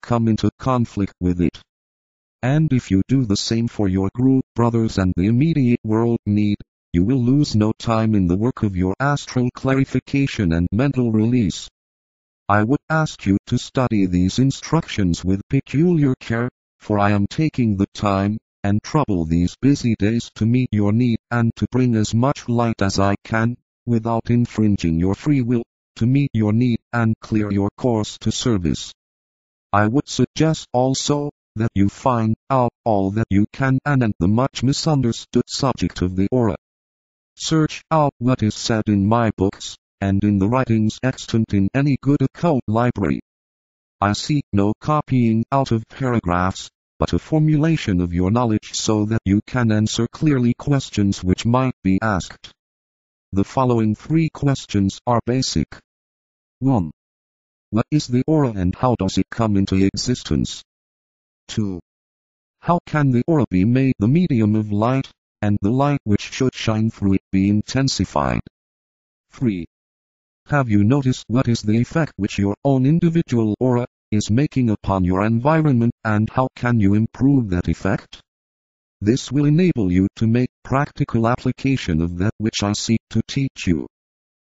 come into conflict with it. And if you do the same for your group brothers and the immediate world need, you will lose no time in the work of your astral clarification and mental release. I would ask you to study these instructions with peculiar care, for I am taking the time and trouble these busy days to meet your need and to bring as much light as I can, without infringing your free will, to meet your need and clear your course to service. I would suggest also that you find out all that you can and the much misunderstood subject of the aura. Search out what is said in my books, and in the writings extant in any good occult library. I seek no copying out of paragraphs, but a formulation of your knowledge so that you can answer clearly questions which might be asked. The following 3 questions are basic. 1. What is the aura and how does it come into existence? 2. How can the aura be made the medium of light, and the light which should shine through it be intensified? 3. Have you noticed what is the effect which your own individual aura is making upon your environment, and how can you improve that effect? This will enable you to make practical application of that which I seek to teach you.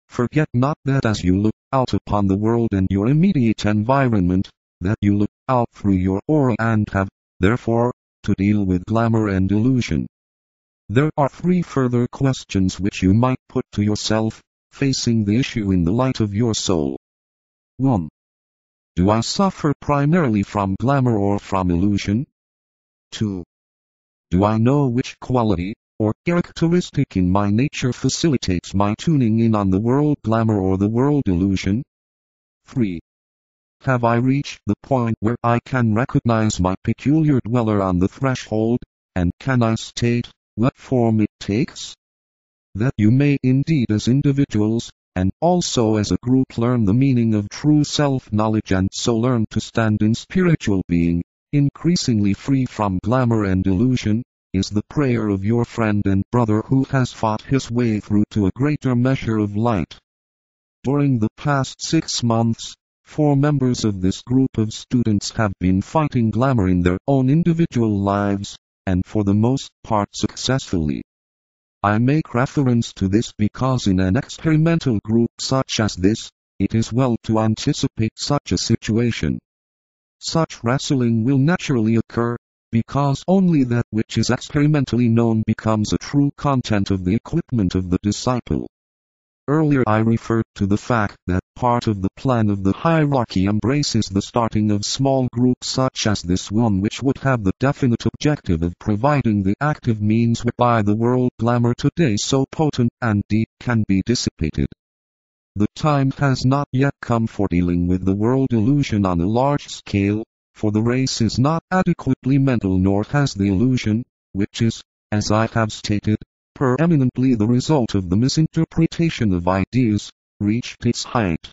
Forget not that as you look out upon the world and your immediate environment, that you look out through your aura and have, therefore, to deal with glamour and illusion. There are 3 further questions which you might put to yourself, facing the issue in the light of your soul. 1. Do I suffer primarily from glamour or from illusion? 2. Do I know which quality, or characteristic in my nature facilitates my tuning in on the world glamour or the world illusion? 3. Have I reached the point where I can recognize my peculiar dweller on the threshold, and can I state what form it takes? That you may indeed as individuals, and also as a group learn the meaning of true self-knowledge and so learn to stand in spiritual being, increasingly free from glamour and illusion, is the prayer of your friend and brother who has fought his way through to a greater measure of light. During the past 6 months, 4 members of this group of students have been fighting glamour in their own individual lives, and for the most part successfully. I make reference to this because in an experimental group such as this, it is well to anticipate such a situation. Such wrestling will naturally occur, because only that which is experimentally known becomes a true content of the equipment of the disciple. Earlier I referred to the fact that part of the plan of the hierarchy embraces the starting of small groups such as this one, which would have the definite objective of providing the active means whereby the world glamour today so potent and deep can be dissipated. The time has not yet come for dealing with the world illusion on a large scale, for the race is not adequately mental nor has the illusion, which is, as I have stated, preeminently the result of the misinterpretation of ideas, reached its height.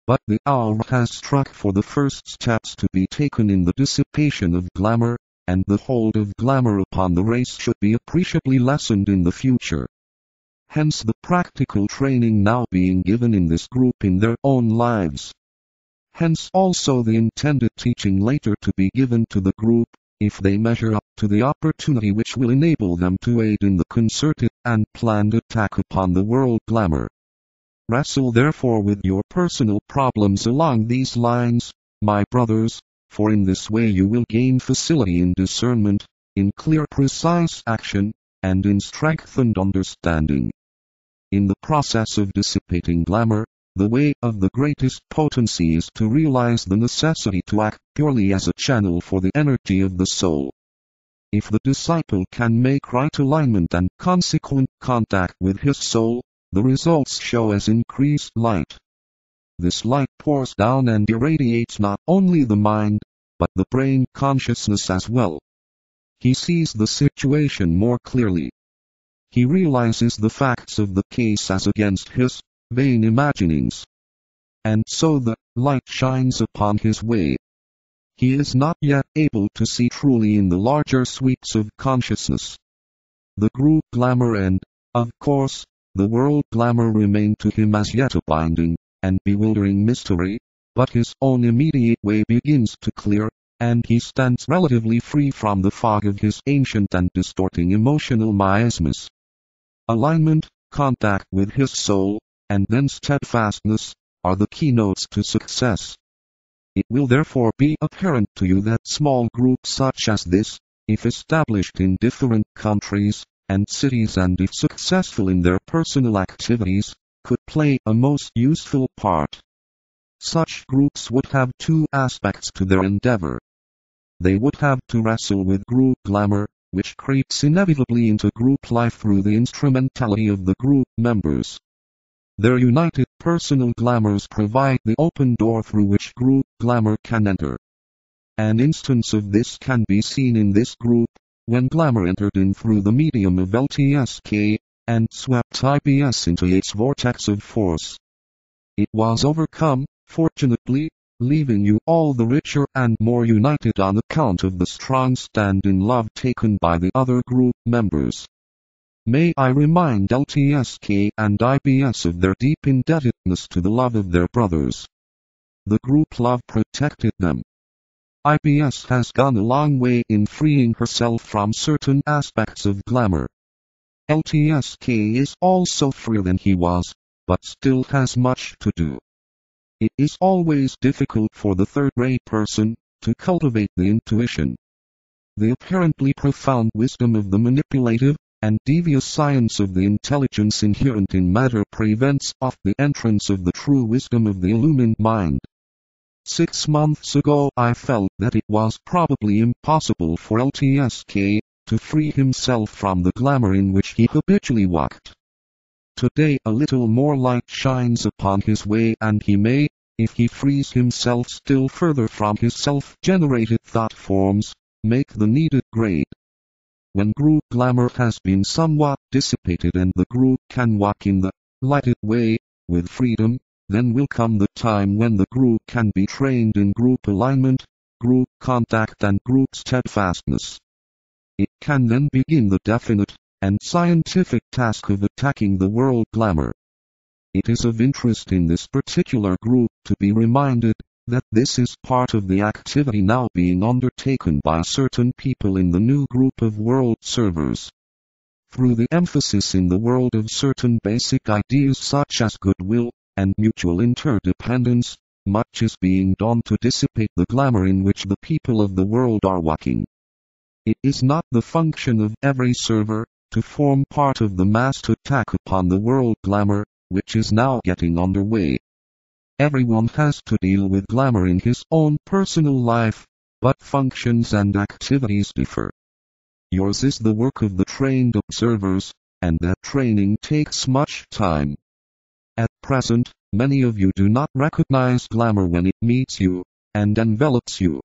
But the hour has struck for the first steps to be taken in the dissipation of glamour, and the hold of glamour upon the race should be appreciably lessened in the future. Hence the practical training now being given in this group in their own lives. Hence also the intended teaching later to be given to the group, if they measure up to the opportunity which will enable them to aid in the concerted and planned attack upon the world glamour. Wrestle therefore with your personal problems along these lines, my brothers, for in this way you will gain facility in discernment, in clear precise action, and in strengthened understanding. In the process of dissipating glamour, the way of the greatest potency is to realize the necessity to act purely as a channel for the energy of the soul. If the disciple can make right alignment and consequent contact with his soul, the results show as increased light. This light pours down and irradiates not only the mind, but the brain consciousness as well. He sees the situation more clearly. He realizes the facts of the case as against his vain imaginings. And so the light shines upon his way. He is not yet able to see truly in the larger sweeps of consciousness. The group glamour and, of course, the world glamour remain to him as yet a binding and bewildering mystery, but his own immediate way begins to clear, and he stands relatively free from the fog of his ancient and distorting emotional miasmas. Alignment, contact with his soul, and then steadfastness, are the keynotes to success. It will therefore be apparent to you that small groups such as this, if established in different countries and cities and if successful in their personal activities, could play a most useful part. Such groups would have two aspects to their endeavor. They would have to wrestle with group glamour, which creeps inevitably into group life through the instrumentality of the group members. Their united personal glamours provide the open door through which group glamour can enter. An instance of this can be seen in this group, when glamour entered in through the medium of LTSK, and swept IBS into its vortex of force. It was overcome, fortunately, leaving you all the richer and more united on account of the strong stand in love taken by the other group members. May I remind LTSK and IBS of their deep indebtedness to the love of their brothers. The group love protected them. IBS has gone a long way in freeing herself from certain aspects of glamour. LTSK is also freer than he was, but still has much to do. It is always difficult for the third-rate person to cultivate the intuition. The apparently profound wisdom of the manipulative and devious science of the intelligence inherent in matter prevents off the entrance of the true wisdom of the illumined mind. 6 months ago I felt that it was probably impossible for LTSK to free himself from the glamour in which he habitually walked. Today a little more light shines upon his way and he may, if he frees himself still further from his self-generated thought forms, make the needed grade. When group glamour has been somewhat dissipated and the group can walk in the lighted way, with freedom, then will come the time when the group can be trained in group alignment, group contact and group steadfastness. It can then begin the definite and scientific task of attacking the world glamour. It is of interest in this particular group to be reminded that this is part of the activity now being undertaken by certain people in the new group of world servers. Through the emphasis in the world of certain basic ideas such as goodwill and mutual interdependence, much is being done to dissipate the glamour in which the people of the world are walking. It is not the function of every server to form part of the massed attack upon the world glamour, which is now getting underway. Everyone has to deal with glamour in his own personal life, but functions and activities differ. Yours is the work of the trained observers, and that training takes much time. At present, many of you do not recognize glamour when it meets you, and envelops you.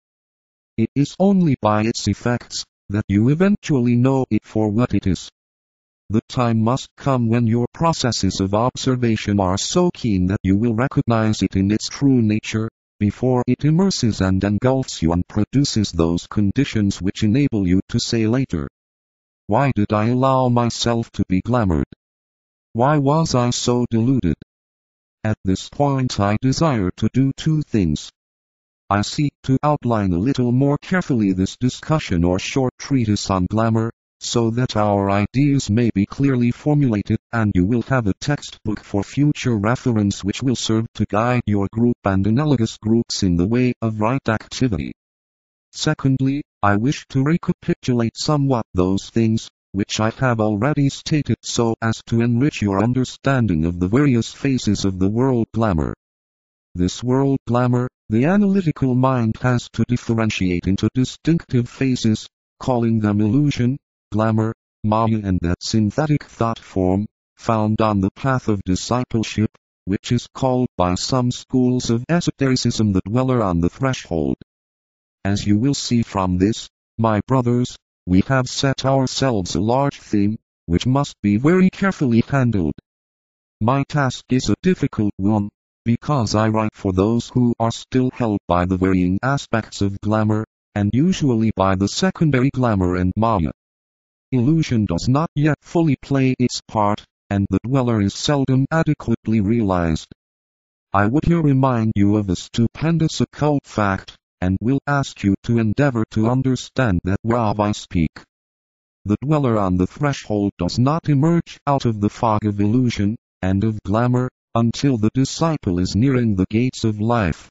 It is only by its effects that you eventually know it for what it is. The time must come when your processes of observation are so keen that you will recognize it in its true nature, before it immerses and engulfs you and produces those conditions which enable you to say later, "Why did I allow myself to be glamoured? Why was I so deluded?" At this point I desire to do two things. I seek to outline a little more carefully this discussion or short treatise on glamour, so that our ideas may be clearly formulated and you will have a textbook for future reference which will serve to guide your group and analogous groups in the way of right activity. Secondly, I wish to recapitulate somewhat those things which I have already stated so as to enrich your understanding of the various phases of the world glamour. This world glamour, the analytical mind has to differentiate into distinctive phases, calling them illusion, glamour, maya and that synthetic thought form, found on the path of discipleship, which is called by some schools of esotericism the dweller on the threshold. As you will see from this, my brothers, we have set ourselves a large theme, which must be very carefully handled. My task is a difficult one, because I write for those who are still held by the varying aspects of glamour, and usually by the secondary glamour and maya. Illusion does not yet fully play its part, and the dweller is seldom adequately realized. I would here remind you of a stupendous occult fact, and will ask you to endeavor to understand that whereof I speak. The dweller on the threshold does not emerge out of the fog of illusion, and of glamour, until the disciple is nearing the gates of life.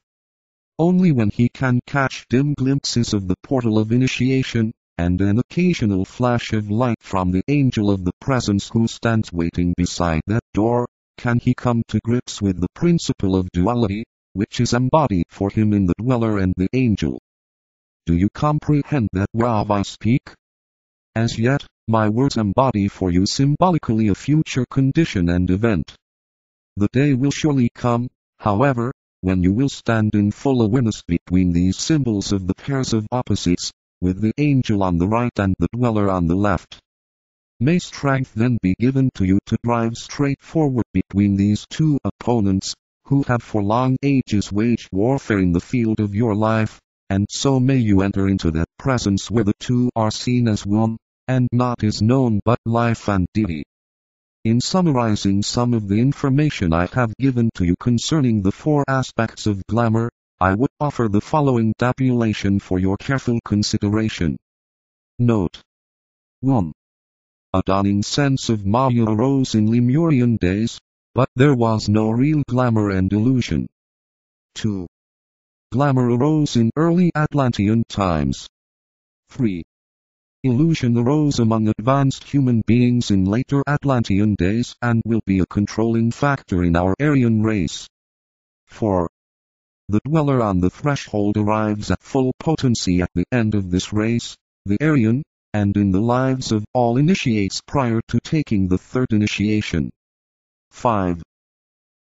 Only when he can catch dim glimpses of the portal of initiation, and an occasional flash of light from the angel of the presence who stands waiting beside that door, can he come to grips with the principle of duality, which is embodied for him in the dweller and the angel. Do you comprehend that whereof I speak? As yet, my words embody for you symbolically a future condition and event. The day will surely come, however, when you will stand in full awareness between these symbols of the pairs of opposites, with the angel on the right and the dweller on the left. May strength then be given to you to drive straight forward between these two opponents, who have for long ages waged warfare in the field of your life, and so may you enter into that presence where the two are seen as one, and not as known but life and deity. In summarizing some of the information I have given to you concerning the four aspects of glamour, I would offer the following tabulation for your careful consideration. Note. 1. A dawning sense of Maya arose in Lemurian days, but there was no real glamour and illusion. 2. Glamour arose in early Atlantean times. 3. Illusion arose among advanced human beings in later Atlantean days and will be a controlling factor in our Aryan race. 4. The dweller on the threshold arrives at full potency at the end of this race, the Aryan, and in the lives of all initiates prior to taking the third initiation. 5.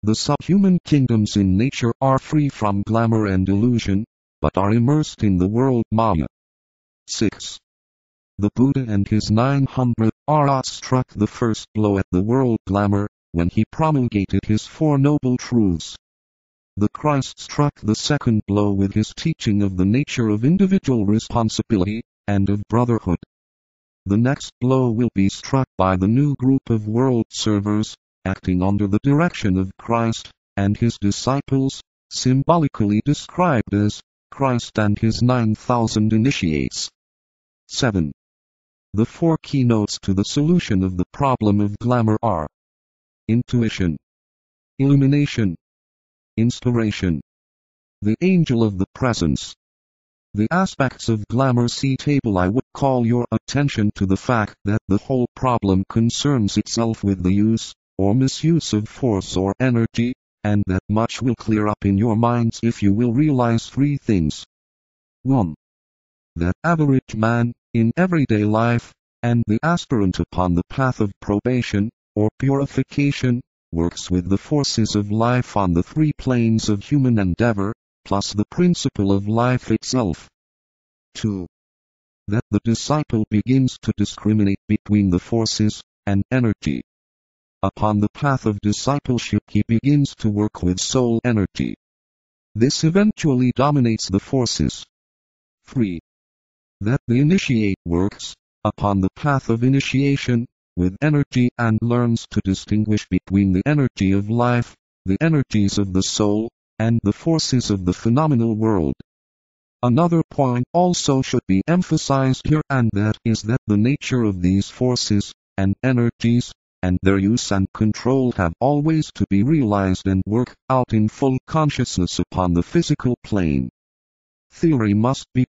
The subhuman kingdoms in nature are free from glamour and illusion, but are immersed in the world Maya. 6. The Buddha and his 900 arhats struck the first blow at the world glamour, when he promulgated his Four Noble Truths. The Christ struck the second blow with his teaching of the nature of individual responsibility, and of brotherhood. The next blow will be struck by the new group of world servers, acting under the direction of Christ and his disciples, symbolically described as Christ and his 9,000 initiates. 7. The four keynotes to the solution of the problem of glamour are intuition, illumination, inspiration, the angel of the presence. The aspects of glamour see table. I would call your attention to the fact that the whole problem concerns itself with the use, or misuse of force or energy, and that much will clear up in your minds if you will realize three things. 1. That average man, in everyday life, and the aspirant upon the path of probation, or purification, works with the forces of life on the three planes of human endeavor, plus the principle of life itself. 2. That the disciple begins to discriminate between the forces, and energy. Upon the path of discipleship he begins to work with soul energy. This eventually dominates the forces. 3. That the initiate works, upon the path of initiation, with energy and learns to distinguish between the energy of life, the energies of the soul, and the forces of the phenomenal world. Another point also should be emphasized here, and that is that the nature of these forces, and energies, and their use and control have always to be realized and worked out in full consciousness upon the physical plane. Theory must be